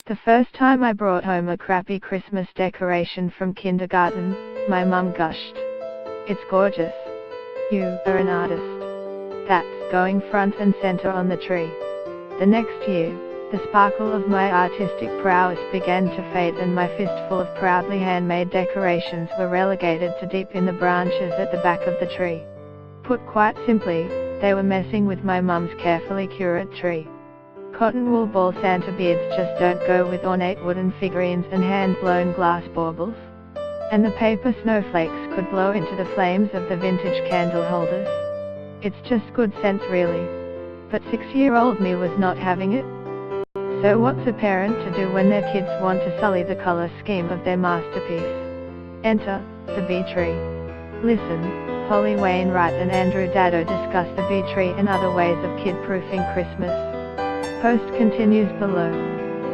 The first time I brought home a crappy Christmas decoration from kindergarten, my mum gushed. "It's gorgeous. You are an artist. That's going front and center on the tree." The next year, the sparkle of my artistic prowess began to fade and my fistful of proudly handmade decorations were relegated to deep in the branches at the back of the tree. Put quite simply, they were messing with my mum's carefully curated tree. Cotton wool ball Santa beards just don't go with ornate wooden figurines and hand-blown glass baubles. And the paper snowflakes could blow into the flames of the vintage candle holders. It's just good sense really. But 6-year-old me was not having it. So what's a parent to do when their kids want to sully the color scheme of their masterpiece? Enter the bee tree. Listen, Holly Wainwright and Andrew Dado discuss the bee tree and other ways of kid-proofing Christmas. Post continues below.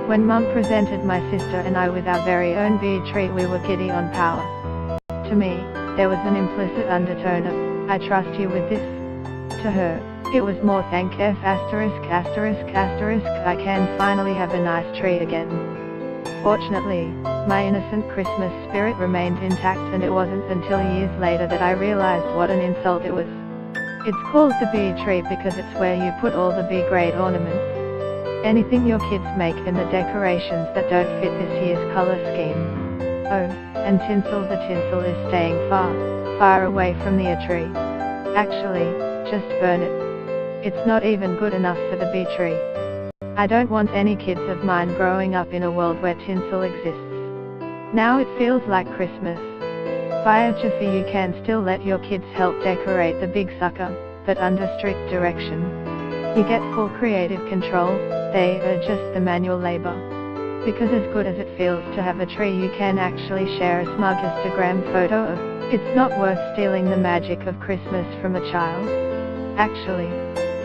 When Mum presented my sister and I with our very own bee tree, we were giddy on power. To me, there was an implicit undertone of, "I trust you with this." To her, it was more "thank F***, I can finally have a nice tree again." Fortunately, my innocent Christmas spirit remained intact, and it wasn't until years later that I realized what an insult it was. It's called the bee tree because it's where you put all the bee-grade ornaments. Anything your kids make and the decorations that don't fit this year's color scheme. Oh, and tinsel. The tinsel is staying far, far away from the tree. Actually, just burn it. It's not even good enough for the bee tree. I don't want any kids of mine growing up in a world where tinsel exists. Now it feels like Christmas. Via Jiffy you can still let your kids help decorate the big sucker, but under strict direction. You get full creative control, they are just the manual labor. Because as good as it feels to have a tree you can actually share a smug Instagram photo of, it's not worth stealing the magic of Christmas from a child. Actually,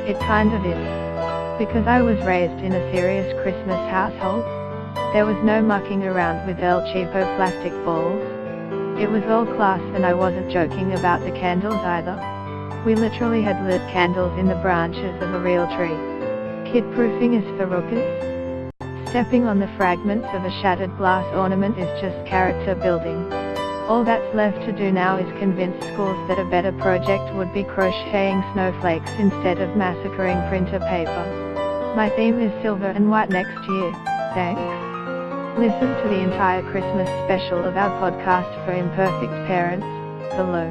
it kind of is. Because I was raised in a serious Christmas household. There was no mucking around with El Cheapo plastic balls. It was all class, and I wasn't joking about the candles either. We literally had lit candles in the branches of a real tree. Kid-proofing is for rookies. Stepping on the fragments of a shattered glass ornament is just character building. All that's left to do now is convince schools that a better project would be crocheting snowflakes instead of massacring printer paper. My theme is silver and white next year, thanks. Listen to the entire Christmas special of our podcast for imperfect parents, below.